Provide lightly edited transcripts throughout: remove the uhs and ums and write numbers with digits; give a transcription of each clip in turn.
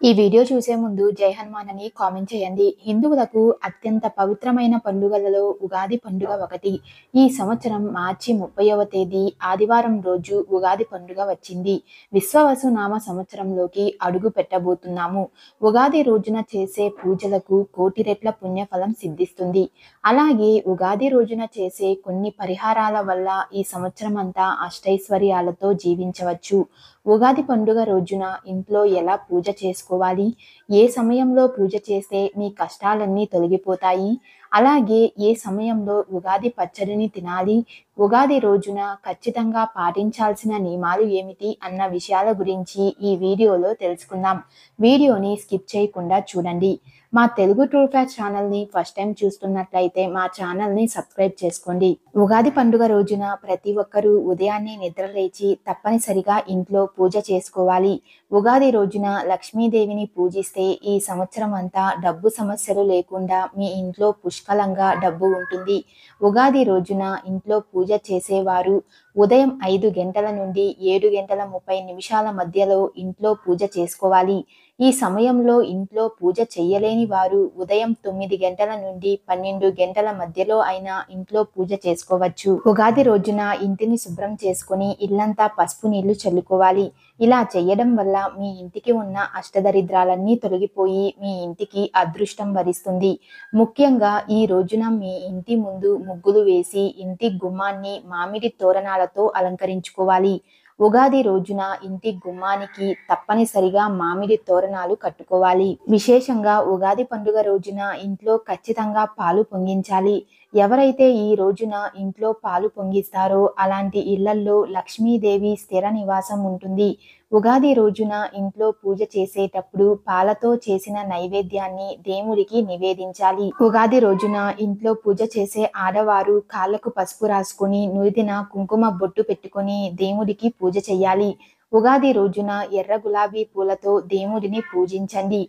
ఈ వీడియో చూసే ముందు జై హనుమాన్ అని కామెంట్ చేయండి. హిందువులకు అత్యంత పవిత్రమైన పండుగలలో ఉగాది పండుగ ఒకటి. ఈ సంవత్సరం మార్చి 30వ తేదీ ఆదివారం రోజు ఉగాది పండుగ వచ్చింది. విశ్వవసు నామ సంవత్సరంలోకి అడుగు పెట్టబోతున్నాము. ఉగాది రోజున చేసే పూజలకు కోటి రెట్ల పుణ్యఫలం సిద్ధిస్తుంది. అలాగే ఉగాది రోజున చేసే కొన్ని పరిహారాల వల్ల ఈ సంవత్సరం అంతా అష్టైశ్వర్యాలతో జీవించవచ్చు. ఉగాది పండుగ రోజున ఇంట్లో ఎలా పూజ చేసుకోవాలి, ఏ సమయంలో పూజ చేస్తే మీ కష్టాలన్నీ తొలగిపోతాయి, అలాగే ఏ సమయంలో ఉగాది పచ్చడిని తినాలి, ఉగాది రోజున ఖచ్చితంగా పాటించాల్సిన నియమాలు ఏమిటి అన్న విషయాల గురించి ఈ వీడియోలో తెలుసుకుందాం. వీడియోని స్కిప్ చేయకుండా చూడండి. మా తెలుగు ట్రూ ఫ్యాక్ట్స్ ఛానల్ని ఫస్ట్ టైం చూస్తున్నట్లయితే మా ఛానల్ని సబ్స్క్రైబ్ చేసుకోండి. ఉగాది పండుగ రోజున ప్రతి ఒక్కరూ ఉదయాన్నే నిద్ర లేచి తప్పనిసరిగా ఇంట్లో పూజ చేసుకోవాలి. ఉగాది రోజున లక్ష్మీదేవిని పూజిస్తే ఈ సంవత్సరం అంతా డబ్బు సమస్యలు లేకుండా మీ ఇంట్లో పుష్కలంగా డబ్బు ఉంటుంది. ఉగాది రోజున ఇంట్లో పూజ చేసేవారు ఉదయం 5 గంటల నుండి 7 గంటల 30 నిమిషాల మధ్యలో ఇంట్లో పూజ చేసుకోవాలి. ఈ సమయంలో ఇంట్లో పూజ చెయ్యలేని వారు ఉదయం 9 గంటల నుండి 12 గంటల మధ్యలో అయినా ఇంట్లో పూజ చేసుకోవచ్చు. ఉగాది రోజున ఇంటిని శుభ్రం చేసుకుని ఇల్లంతా పసుపు నీళ్లు చల్లుకోవాలి. ఇలా చేయడం వల్ల మీ ఇంటికి ఉన్న అష్టదరిద్రాలన్నీ తొలగిపోయి మీ ఇంటికి అదృష్టం వరిస్తుంది. ముఖ్యంగా ఈ రోజున మీ ఇంటి ముందు ముగ్గులు వేసి ఇంటి గుమ్మాన్ని మామిడి తోరణాలతో అలంకరించుకోవాలి. ఉగాది రోజున ఇంటి గుమ్మానికి తప్పనిసరిగా మామిడి తోరణాలు కట్టుకోవాలి. విశేషంగా ఉగాది పండుగ రోజున ఇంట్లో ఖచ్చితంగా పాలు పొంగించాలి. ఎవరైతే ఈ రోజున ఇంట్లో పాలు పొంగిస్తారో అలాంటి ఇళ్లల్లో లక్ష్మీదేవి స్థిర నివాసం ఉంటుంది. ఉగాది రోజున ఇంట్లో పూజ చేసేటప్పుడు పాలతో చేసిన నైవేద్యాన్ని దేవుడికి నివేదించాలి. ఉగాది రోజున ఇంట్లో పూజ చేసే ఆడవారు కాళ్లకు పసుపు రాసుకుని నుదిన కుంకుమ బొట్టు పెట్టుకుని దేవుడికి పూజ చేయాలి. ఉగాది రోజున ఎర్ర గులాబీ పూలతో దేవుడిని పూజించండి.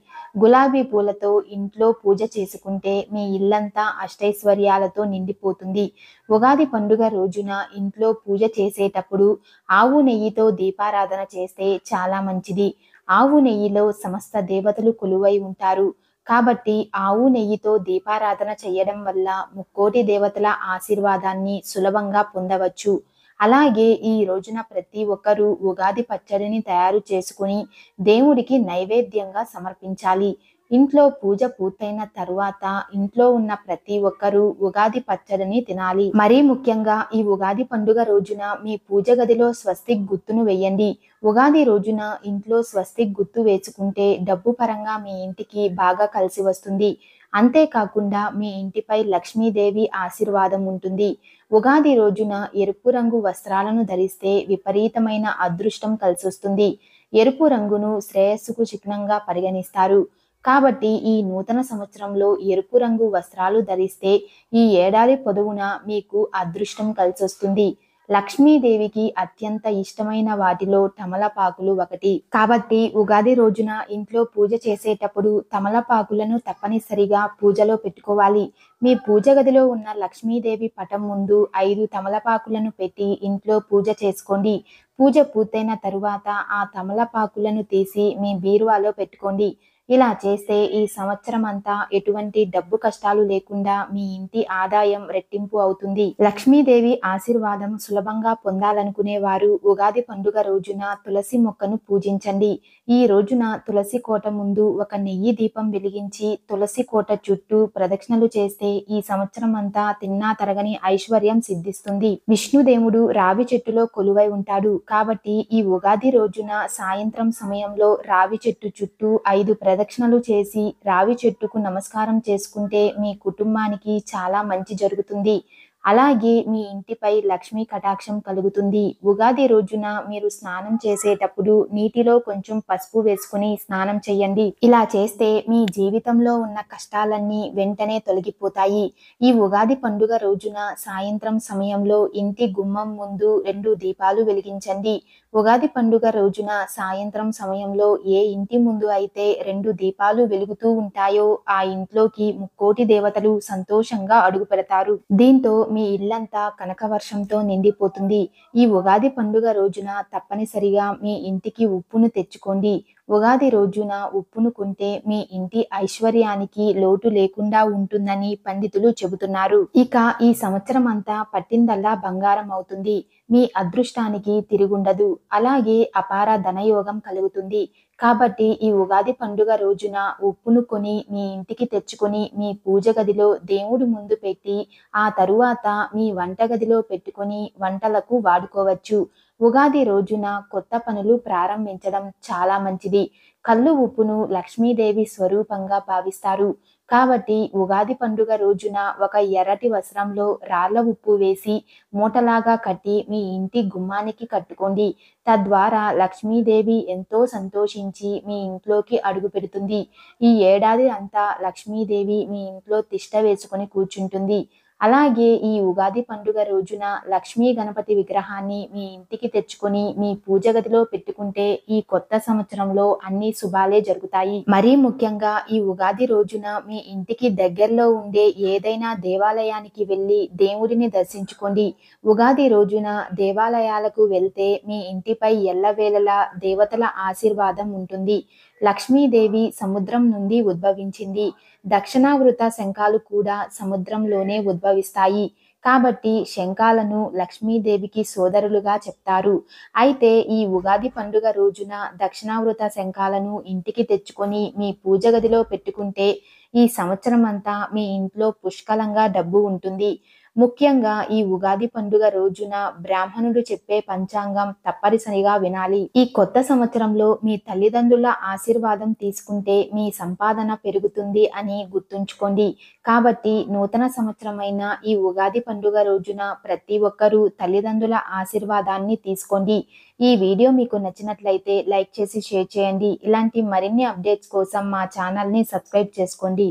గులాబీ పూలతో ఇంట్లో పూజ చేసుకుంటే మీ ఇల్లంతా అష్టైశ్వర్యాలతో నిండిపోతుంది. ఉగాది పండుగ రోజున ఇంట్లో పూజ చేసేటప్పుడు ఆవు నెయ్యితో దీపారాధన చేస్తే చాలా మంచిది. ఆవు నెయ్యిలో సమస్త దేవతలు కొలువై ఉంటారు. కాబట్టి ఆవు నెయ్యితో దీపారాధన చేయడం వల్ల ముక్కోటి దేవతల ఆశీర్వాదాన్ని సులభంగా పొందవచ్చు. అలాగే ఈ రోజున ప్రతి ఒక్కరూ ఉగాది పచ్చడిని తయారు చేసుకుని దేవుడికి నైవేద్యంగా సమర్పించాలి. ఇంట్లో పూజ పూర్తయిన తరువాత ఇంట్లో ఉన్న ప్రతి ఒక్కరూ ఉగాది పచ్చడిని తినాలి. మరీ ముఖ్యంగా ఈ ఉగాది పండుగ రోజున మీ పూజ గదిలో స్వస్తిక్ గుర్తును వేయండి. ఉగాది రోజున ఇంట్లో స్వస్తిక్ గుర్తు వేసుకుంటే డబ్బు పరంగా మీ ఇంటికి బాగా కలిసి వస్తుంది. అంతేకాకుండా మీ ఇంటిపై లక్ష్మీదేవి ఆశీర్వాదం ఉంటుంది. ఉగాది రోజున ఎరుపు రంగు వస్త్రాలను ధరిస్తే విపరీతమైన అదృష్టం కలిసొస్తుంది. ఎరుపు రంగును శ్రేయస్సుకు చిహ్నంగా పరిగణిస్తారు. కాబట్టి ఈ నూతన సంవత్సరంలో ఎరుపు రంగు వస్త్రాలు ధరిస్తే ఈ ఏడాది పొడవునా మీకు అదృష్టం కలిసొస్తుంది. లక్ష్మీదేవికి అత్యంత ఇష్టమైన వాటిలో తమలపాకులు ఒకటి. కాబట్టి ఉగాది రోజున ఇంట్లో పూజ చేసేటప్పుడు తమలపాకులను తప్పనిసరిగా పూజలో పెట్టుకోవాలి. మీ పూజ గదిలో ఉన్న లక్ష్మీదేవి పటం ముందు 5 తమలపాకులను పెట్టి ఇంట్లో పూజ చేసుకోండి. పూజ పూర్తయిన తరువాత ఆ తమలపాకులను తీసి మీ బీరువాలో పెట్టుకోండి. ఇలా చేస్తే ఈ సంవత్సరం అంతా ఎటువంటి డబ్బు కష్టాలు లేకుండా మీ ఇంటి ఆదాయం రెట్టింపు అవుతుంది. లక్ష్మీదేవి ఆశీర్వాదం సులభంగా పొందాలనుకునే వారు ఉగాది పండుగ రోజున తులసి మొక్కను పూజించండి. ఈ రోజున తులసి కోట ముందు ఒక నెయ్యి దీపం వెలిగించి తులసి కోట చుట్టూ ప్రదక్షిణలు చేస్తే ఈ సంవత్సరం అంతా తిన్నా తరగని ఐశ్వర్యం సిద్ధిస్తుంది. విష్ణుదేవుడు రావి చెట్టులో కొలువై ఉంటాడు. కాబట్టి ఈ ఉగాది రోజున సాయంత్రం సమయంలో రావి చెట్టు చుట్టూ 5 ప్రదక్షిణలు చేసి రావి చెట్టుకు నమస్కారం చేసుకుంటే మీ కుటుంబానికి చాలా మంచి జరుగుతుంది. అలాగే మీ ఇంటిపై లక్ష్మీ కటాక్షం కలుగుతుంది. ఉగాది రోజున మీరు స్నానం చేసేటప్పుడు నీటిలో కొంచెం పసుపు వేసుకుని స్నానం చేయండి. ఇలా చేస్తే మీ జీవితంలో ఉన్న కష్టాలన్నీ వెంటనే తొలగిపోతాయి. ఈ ఉగాది పండుగ రోజున సాయంత్రం సమయంలో ఇంటి గుమ్మం ముందు 2 దీపాలు వెలిగించండి. ఉగాది పండుగ రోజున సాయంత్రం సమయంలో ఏ ఇంటి ముందు అయితే 2 దీపాలు వెలుగుతూ ఉంటాయో ఆ ఇంట్లోకి ముక్కోటి దేవతలు సంతోషంగా అడుగు పెడతారు. దీంతో మీ ఇల్లంతా కనకవర్షంతో నిండిపోతుంది. ఈ ఉగాది పండుగ రోజున తప్పనిసరిగా మీ ఇంటికి ఉప్పును తెచ్చుకోండి. ఉగాది రోజున ఉప్పును కొంటే మీ ఇంటి ఐశ్వర్యానికి లోటు లేకుండా ఉంటుందని పండితులు చెబుతున్నారు. ఇక ఈ సంవత్సరం అంతా పట్టిందల్లా బంగారం అవుతుంది. మీ అదృష్టానికి తిరుగుండదు. అలాగే అపార ధనయోగం కలుగుతుంది. కాబట్టి ఈ ఉగాది పండుగ రోజున ఉప్పును కొని మీ ఇంటికి తెచ్చుకొని మీ పూజ గదిలో దేవుడి ముందు పెట్టి ఆ తరువాత మీ వంటగదిలో పెట్టుకొని వంటలకు వాడుకోవచ్చు. ఉగాది రోజున కొత్త పనులు ప్రారంభించడం చాలా మంచిది. కల్లు ఉప్పును లక్ష్మీదేవి స్వరూపంగా భావిస్తారు. కాబట్టి ఉగాది పండుగ రోజున ఒక ఎర్రటి వస్త్రంలో రాళ్ల ఉప్పు వేసి మూటలాగా కట్టి మీ ఇంటి గుమ్మానికి కట్టుకోండి. తద్వారా లక్ష్మీదేవి ఎంతో సంతోషించి మీ ఇంట్లోకి అడుగుపెడుతుంది. ఈ ఏడాది అంతా లక్ష్మీదేవి మీ ఇంట్లో తిష్ట వేసుకొని కూర్చుంటుంది. అలాగే ఈ ఉగాది పండుగ రోజున లక్ష్మీ గణపతి విగ్రహాన్ని మీ ఇంటికి తెచ్చుకొని మీ పూజ గదిలో పెట్టుకుంటే ఈ కొత్త సంవత్సరంలో అన్ని శుభాలే జరుగుతాయి. మరీ ముఖ్యంగా ఈ ఉగాది రోజున మీ ఇంటికి దగ్గరలో ఉండే ఏదైనా దేవాలయానికి వెళ్ళి దేవుడిని దర్శించుకోండి. ఉగాది రోజున దేవాలయాలకు వెళ్తే మీ ఇంటిపై ఎల్లవేళలా దేవతల ఆశీర్వాదం ఉంటుంది. లక్ష్మీదేవి సముద్రం నుండి ఉద్భవించింది. దక్షిణావృత శంఖాలు కూడా సముద్రంలోనే ఉద్భవిస్తాయి. కాబట్టి శంఖాలను లక్ష్మీదేవికి సోదరులుగా చెప్తారు. అయితే ఈ ఉగాది పండుగ రోజున దక్షిణావృత శంఖాలను ఇంటికి తెచ్చుకొని మీ పూజ గదిలో పెట్టుకుంటే ఈ సంవత్సరం అంతా మీ ఇంట్లో పుష్కలంగా డబ్బు ఉంటుంది. ముఖ్యంగా ఈ ఉగాది పండుగ రోజున బ్రాహ్మణుడు చెప్పే పంచాంగం తప్పనిసరిగా వినాలి. ఈ కొత్త సంవత్సరంలో మీ తల్లిదండ్రుల ఆశీర్వాదం తీసుకుంటే మీ సంపాదన పెరుగుతుంది అని గుర్తుంచుకోండి. కాబట్టి నూతన సంవత్సరమైన ఈ ఉగాది పండుగ రోజున ప్రతి ఒక్కరూ తల్లిదండ్రుల ఆశీర్వాదాన్ని తీసుకోండి. ఈ వీడియో మీకు నచ్చినట్లయితే లైక్ చేసి షేర్ చేయండి. ఇలాంటి మరిన్ని అప్డేట్స్ కోసం మా ఛానల్ని సబ్స్క్రైబ్ చేసుకోండి.